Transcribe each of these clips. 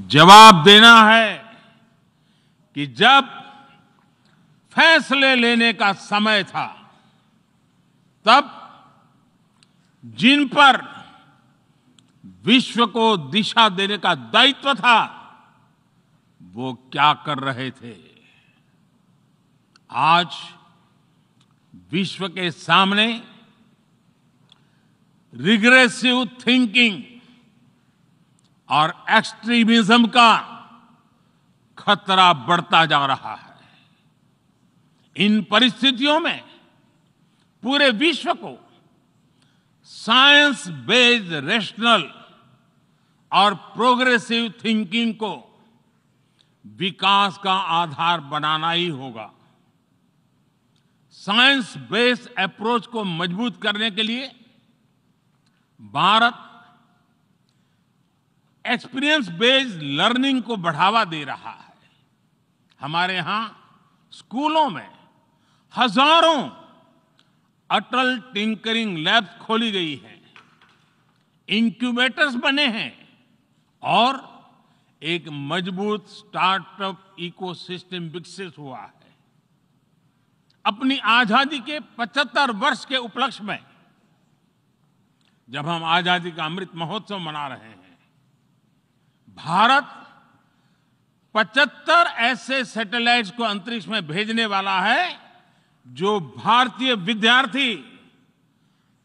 जवाब देना है कि जब फैसले लेने का समय था, तब जिन पर विश्व को दिशा देने का दायित्व था, वो क्या कर रहे थे। आज विश्व के सामने रिग्रेसिव थिंकिंग और एक्सट्रीमिज्म का खतरा बढ़ता जा रहा है। इन परिस्थितियों में पूरे विश्व को साइंस बेस्ड रैशनल और प्रोग्रेसिव थिंकिंग को विकास का आधार बनाना ही होगा। साइंस बेस्ड अप्रोच को मजबूत करने के लिए भारत एक्सपीरियंस बेस्ड लर्निंग को बढ़ावा दे रहा है। हमारे यहां स्कूलों में हजारों अटल टिंकरिंग लैब्स खोली गई हैं, इंक्यूबेटर्स बने हैं और एक मजबूत स्टार्टअप इकोसिस्टम विकसित हुआ है। अपनी आजादी के 75 वर्ष के उपलक्ष्य में जब हम आजादी का अमृत महोत्सव मना रहे हैं, भारत 75 ऐसे सैटेलाइट्स को अंतरिक्ष में भेजने वाला है जो भारतीय विद्यार्थी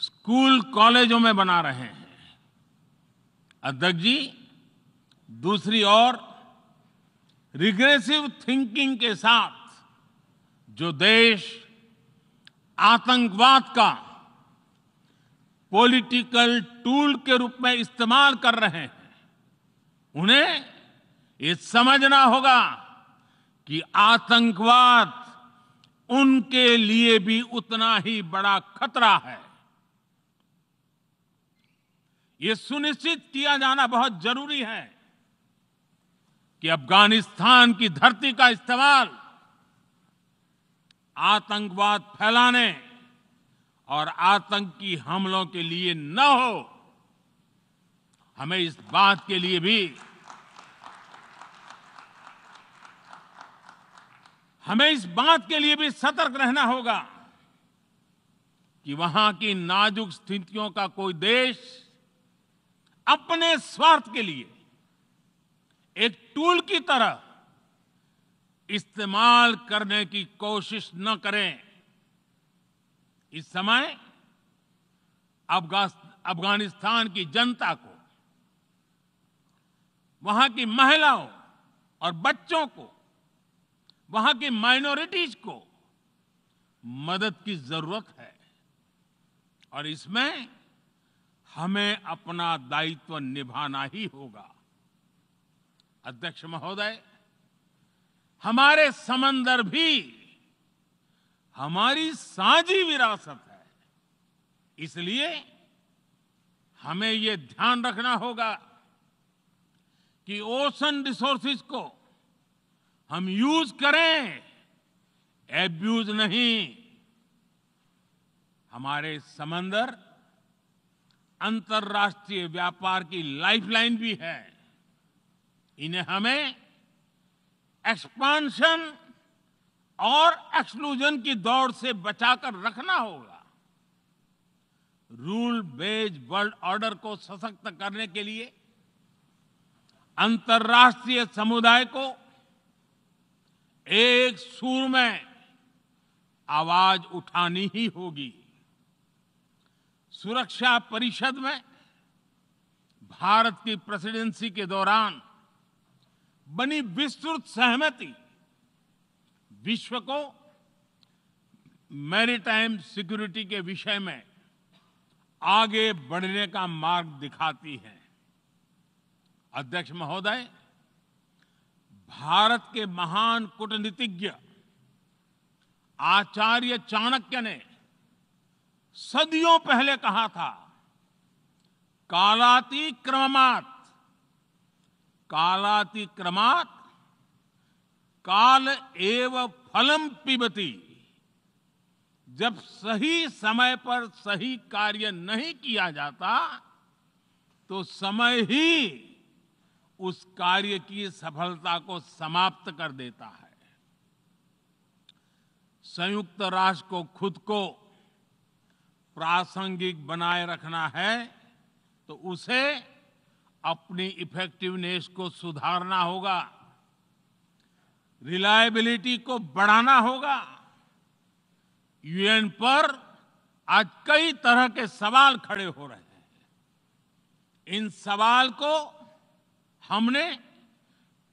स्कूल कॉलेजों में बना रहे हैं। अध्यक्ष जी, दूसरी ओर रिग्रेसिव थिंकिंग के साथ जो देश आतंकवाद का पॉलिटिकल टूल के रूप में इस्तेमाल कर रहे हैं, उन्हें ये समझना होगा कि आतंकवाद उनके लिए भी उतना ही बड़ा खतरा है। ये सुनिश्चित किया जाना बहुत जरूरी है कि अफगानिस्तान की धरती का इस्तेमाल आतंकवाद फैलाने और आतंकी हमलों के लिए न हो। हमें इस बात के लिए भी सतर्क रहना होगा कि वहां की नाजुक स्थितियों का कोई देश अपने स्वार्थ के लिए एक टूल की तरह इस्तेमाल करने की कोशिश न करें। इस समय अफगानिस्तान की जनता को, वहां की महिलाओं और बच्चों को, वहां की माइनॉरिटीज को मदद की जरूरत है और इसमें हमें अपना दायित्व निभाना ही होगा। अध्यक्ष महोदय, हमारे समंदर भी हमारी साझी विरासत है, इसलिए हमें ये ध्यान रखना होगा कि ओशन रिसोर्सेज को हम यूज करें, एब्यूज नहीं। हमारे समंदर अंतर्राष्ट्रीय व्यापार की लाइफलाइन भी है। इन्हें हमें एक्सपांशन और एक्सक्लूजन की दौड़ से बचाकर रखना होगा। रूल बेस्ड वर्ल्ड ऑर्डर को सशक्त करने के लिए अंतर्राष्ट्रीय समुदाय को एक सुर में आवाज उठानी ही होगी। सुरक्षा परिषद में भारत की प्रेसिडेंसी के दौरान बनी विस्तृत सहमति विश्व को मैरीटाइम सिक्योरिटी के विषय में आगे बढ़ने का मार्ग दिखाती है। अध्यक्ष महोदय, भारत के महान कूटनीतिज्ञ आचार्य चाणक्य ने सदियों पहले कहा था, कालातिक्रमणात् काल एव फलम पिबति। जब सही समय पर सही कार्य नहीं किया जाता तो समय ही उस कार्य की सफलता को समाप्त कर देता है। संयुक्त राष्ट्र को खुद को प्रासंगिक बनाए रखना है तो उसे अपनी इफेक्टिवनेस को सुधारना होगा, रिलायबिलिटी को बढ़ाना होगा। यूएन पर आज कई तरह के सवाल खड़े हो रहे हैं। इन सवाल को हमने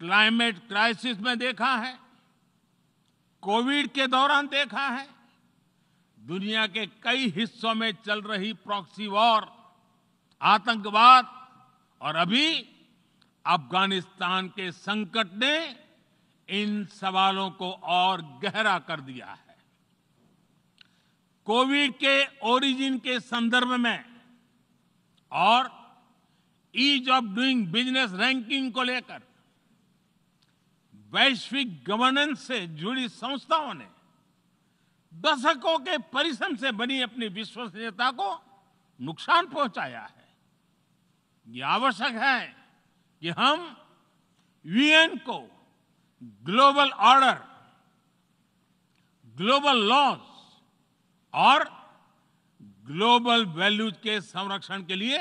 क्लाइमेट क्राइसिस में देखा है, कोविड के दौरान देखा है, दुनिया के कई हिस्सों में चल रही प्रॉक्सी वॉर, आतंकवाद और अभी अफगानिस्तान के संकट ने इन सवालों को और गहरा कर दिया है। कोविड के ओरिजिन के संदर्भ में और ease of doing business ranking को लेकर वैश्विक गवर्नेंस से जुड़ी संस्थाओं ने दशकों के परिश्रम से बनी अपनी विश्वसनीयता को नुकसान पहुंचाया है। ये आवश्यक है कि हम यूएन को ग्लोबल ऑर्डर, ग्लोबल लॉज और ग्लोबल वैल्यूज के संरक्षण के लिए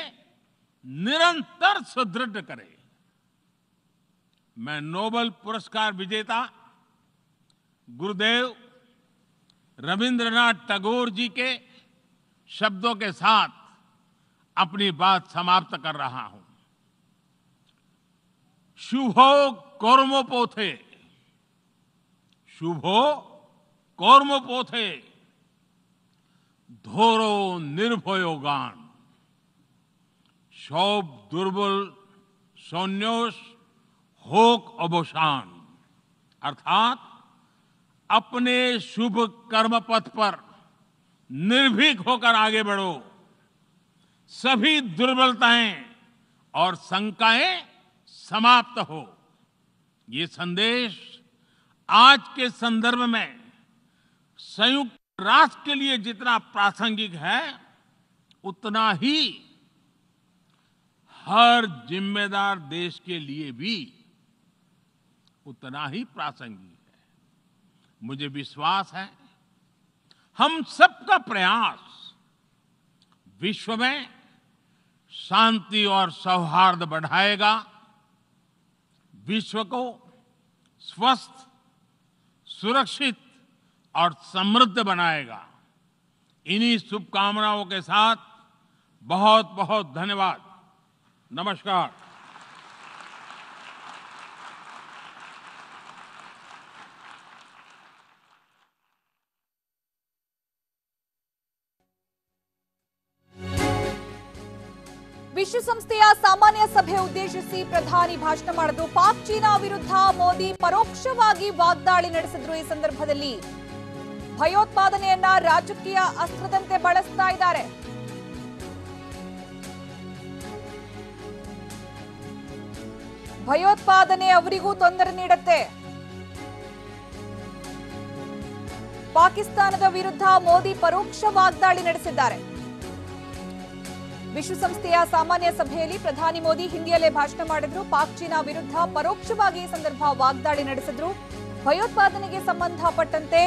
निरंतर सुदृढ़ करें। मैं नोबेल पुरस्कार विजेता गुरुदेव रविंद्रनाथ टैगोर जी के शब्दों के साथ अपनी बात समाप्त कर रहा हूं। शुभो कर्मोपोथे, शुभो कर्मोपोथे, धोरो निर्भयोगान, सौब दुर्बल सौन्योष होक अवसान। अर्थात अपने शुभ कर्म पथ पर निर्भीक होकर आगे बढ़ो, सभी दुर्बलताएं और शंकाएं समाप्त हो। ये संदेश आज के संदर्भ में संयुक्त राष्ट्र के लिए जितना प्रासंगिक है उतना ही हर जिम्मेदार देश के लिए भी उतना ही प्रासंगिक है। मुझे विश्वास है हम सबका प्रयास विश्व में शांति और सौहार्द बढ़ाएगा, विश्व को स्वस्थ, सुरक्षित और समृद्ध बनाएगा। इन्हीं शुभकामनाओं के साथ बहुत बहुत धन्यवाद। नमस्कार। ವಿಶ್ವಸಂಸ್ಥೆಯ ಸಾಮಾನ್ಯ ಸಭೆ ಉದ್ದೇಶಿಸಿ ಪ್ರಧಾನಿ ಭಾಷಣ ಮಾಡಿದ್ರು. ಪಾಕ್ ಚೀನಾ ವಿರುದ್ಧ ಮೋದಿ ಪರೋಕ್ಷವಾಗಿ ವಾಗ್ದಾಳಿ ನಡೆಸಿದ್ರು. ಈ ಸಂದರ್ಭದಲ್ಲಿ ಭಯೋತ್ಪಾದನೆಯನ್ನ ರಾಜಕೀಯ ಅಸ್ತ್ರದಂತೆ ಬಳಸ್ತಾ ಇದ್ದಾರೆ. ಭಯೋತ್ಪಾದನೆ ಅವರಿಗೂ ತೊಂದರೆ ನೀಡುತ್ತೆ. ಪಾಕಿಸ್ತಾನದ ವಿರುದ್ಧ ಮೋದಿ ಪರೋಕ್ಷ ವಾಗ್ದಾಳಿ ನಡೆಸಿದ್ದಾರೆ. ವಿಶ್ವಸಂಸ್ಥೆಯ ಸಾಮಾನ್ಯ ಸಭೆಯಲ್ಲಿ ಪ್ರಧಾನಿ ಮೋದಿ ಹಿಂದಿಯಲ್ಲೇ ಭಾಷಣ ಮಾಡಿದ್ರು. ಪಾಕ್ ಚೀನಾ ವಿರುದ್ಧ ಪರೋಕ್ಷವಾಗಿ ಈ ಸಂದರ್ಭ ವಾಗ್ದಾಳಿ ನಡೆಸಿದ್ರು. ಭಯೋತ್ಪಾದನೆಗೆ ಸಂಬಂಧಪಟ್ಟಂತೆ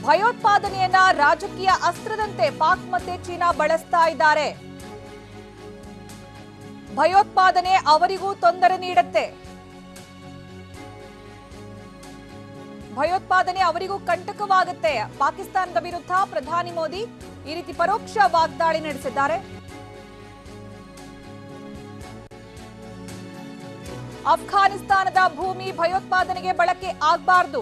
ಭಯೋತ್ಪಾದನೆಯನ್ನ ರಾಜಕೀಯ ಅಸ್ತ್ರದಂತೆ ಪಾಕ್ ಮತ್ತೆ ಚೀನಾ ಬಳಸ್ತಾ ಇದ್ದಾರೆ. ಭಯೋತ್ಪಾದನೆ ಅವರಿಗೂ ತೊಂದರೆ ನೀಡುತ್ತೆ. ಭಯೋತ್ಪಾದನೆ ಅವರಿಗೂ ಕಂಟಕವಾಗುತ್ತೆ. ಪಾಕಿಸ್ತಾನದ ವಿರುದ್ಧ ಪ್ರಧಾನಿ ಮೋದಿ ಈ ರೀತಿ ಪರೋಕ್ಷ ವಾಗ್ದಾಳಿ ನಡೆಸಿದ್ದಾರೆ. ಅಫ್ಘಾನಿಸ್ತಾನದ ಭೂಮಿ ಭಯೋತ್ಪಾದನೆಗೆ ಬಳಕೆ ಆಗಬಾರದು.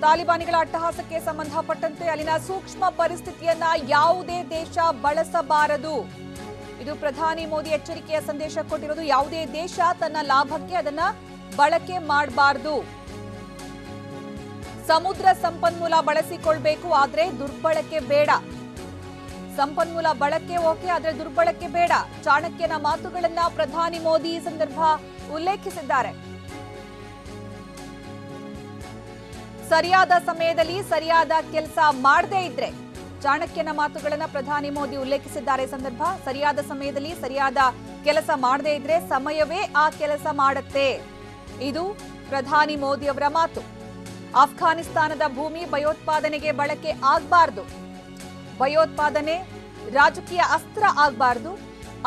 ತಾಲಿಬಾನಿಗಳ ಅಟ್ಟಹಾಸಕ್ಕೆ ಸಂಬಂಧಪಟ್ಟಂತೆ ಅಲ್ಲಿನ ಸೂಕ್ಷ್ಮ ಪರಿಸ್ಥಿತಿಯನ್ನ ಯಾವುದೇ ದೇಶ ಬಳಸಬಾರದು. ಇದು ಪ್ರಧಾನಿ ಮೋದಿ ಎಚ್ಚರಿಕೆಯ ಸಂದೇಶ ಕೊಟ್ಟಿರೋದು. ಯಾವುದೇ ದೇಶ ತನ್ನ ಲಾಭಕ್ಕೆ ಅದನ್ನ ಬಳಕೆ ಮಾಡಬಾರದು. ಸಮುದ್ರ ಸಂಪನ್ಮೂಲ ಬಳಸಿಕೊಳ್ಬೇಕು, ಆದ್ರೆ ದುರ್ಬಳಕೆ ಬೇಡ. ಸಂಪನ್ಮೂಲ ಬಳಕೆ ಓಕೆ, ಆದ್ರೆ ದುರ್ಬಳಕೆ ಬೇಡ. ಚಾಣಕ್ಯನ ಮಾತುಗಳನ್ನ ಪ್ರಧಾನಿ ಮೋದಿ ಈ ಸಂದರ್ಭ ಉಲ್ಲೇಖಿಸಿದ್ದಾರೆ. ಸರಿಯಾದ ಸಮಯದಲ್ಲಿ ಸರಿಯಾದ ಕೆಲಸ ಮಾಡದೇ ಇದ್ರೆ ಚಾಣಕ್ಯನ ಮಾತುಗಳನ್ನ ಪ್ರಧಾನಿ ಮೋದಿ ಉಲ್ಲೇಖಿಸಿದ್ದಾರೆ. ಈ ಸಂದರ್ಭ ಸರಿಯಾದ ಸಮಯದಲ್ಲಿ ಸರಿಯಾದ ಕೆಲಸ ಮಾಡದೇ ಇದ್ರೆ ಸಮಯವೇ ಆ ಕೆಲಸ ಮಾಡುತ್ತೆ. ಇದು ಪ್ರಧಾನಿ ಮೋದಿ ಅವರ ಮಾತು. ಅಫ್ಘಾನಿಸ್ತಾನದ ಭೂಮಿ ಭಯೋತ್ಪಾದನೆಗೆ ಬಳಕೆ ಆಗಬಾರದು. ಭಯೋತ್ಪಾದನೆ ರಾಜಕೀಯ ಅಸ್ತ್ರ ಆಗಬಾರದು.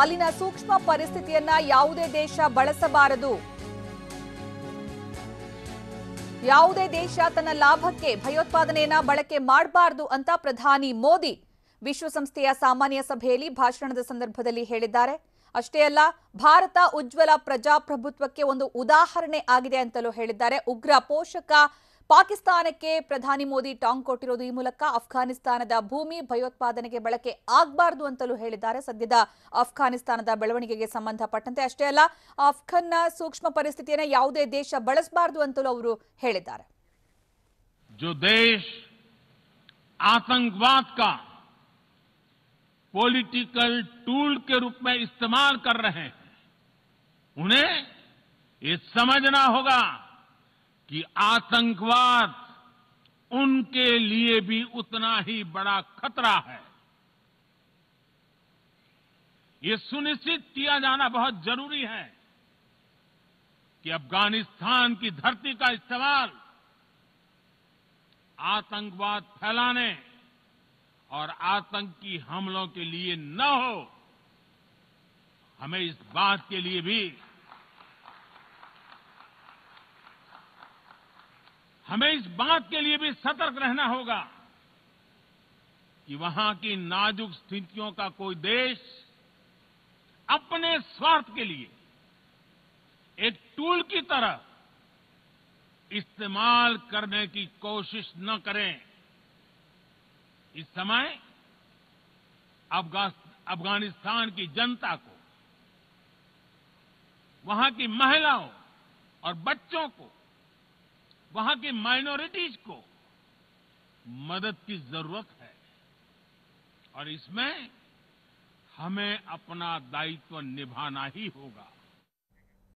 ಅಲ್ಲಿನ ಸೂಕ್ಷ್ಮ ಪರಿಸ್ಥಿತಿಯನ್ನ ಯಾವುದೇ ದೇಶ ಬಳಸಬಾರದು. ಯಾವುದೇ ದೇಶ ತನ್ನ ಲಾಭಕ್ಕೆ ಭಯೋತ್ಪಾದನೆಯನ್ನ ಬಳಕೆ ಮಾಡಬಾರದು ಅಂತ ಪ್ರಧಾನಿ ಮೋದಿ ವಿಶ್ವಸಂಸ್ಥೆಯ ಸಾಮಾನ್ಯ ಸಭೆಯಲ್ಲಿ ಭಾಷಣದ ಸಂದರ್ಭದಲ್ಲಿ ಹೇಳಿದ್ದಾರೆ. ಅಷ್ಟೇ ಅಲ್ಲ, ಭಾರತ ಉಜ್ವಲ ಪ್ರಜಾಪ್ರಭುತ್ವಕ್ಕೆ ಒಂದು ಉದಾಹರಣೆ ಆಗಿದೆ ಅಂತಲೂ ಹೇಳಿದ್ದಾರೆ. ಉಗ್ರ ಪೋಷಕ ಪಾಕಿಸ್ತಾನಕ್ಕೆ ಪ್ರಧಾನಿ ಮೋದಿ ಟಾಂಗ್ ಕೊಟ್ಟಿರೋದು. ಈ ಮೂಲಕ ಅಫ್ಘಾನಿಸ್ತಾನದ ಭೂಮಿ ಭಯೋತ್ಪಾದನೆಗೆ ಬಳಕೆ ಆಗಬಾರದು ಅಂತಲೂ ಹೇಳಿದ್ದಾರೆ. ಸದ್ಯದ ಅಫ್ಘಾನಿಸ್ತಾನದ ಬೆಳವಣಿಗೆಗೆ ಸಂಬಂಧಪಟ್ಟಂತೆ ಅಷ್ಟೇ ಅಲ್ಲ, ಅಫ್ಘಾನ್ನ ಸೂಕ್ಷ್ಮ ಪರಿಸ್ಥಿತಿಯನ್ನು ಯಾವುದೇ ದೇಶ ಬಳಸಬಾರದು ಅಂತಲೂ ಅವರು ಹೇಳಿದ್ದಾರೆ. जो देश आतंकवाद का पॉलिटिकल टूल के रूप में इस्तेमाल कर रहे हैं, उन्हें ये समझना होगा कि आतंकवाद उनके लिए भी उतना ही बड़ा खतरा है. ये सुनिश्चित किया जाना बहुत जरूरी है कि अफगानिस्तान की धरती का इस्तेमाल आतंकवाद फैलाने और आतंकी हमलों के लिए न हो. हमें इस बात के लिए भी सतर्क रहना होगा कि वहां की नाजुक स्थितियों का कोई देश अपने स्वार्थ के लिए एक टूल की तरह इस्तेमाल करने की कोशिश न करें. इस समय अफगानिस्तान की जनता को, वहां की महिलाओं और बच्चों को, वहां की माइनॉरिटीज को मदद की जरूरत है और इसमें हमें अपना दायित्व निभाना ही होगा.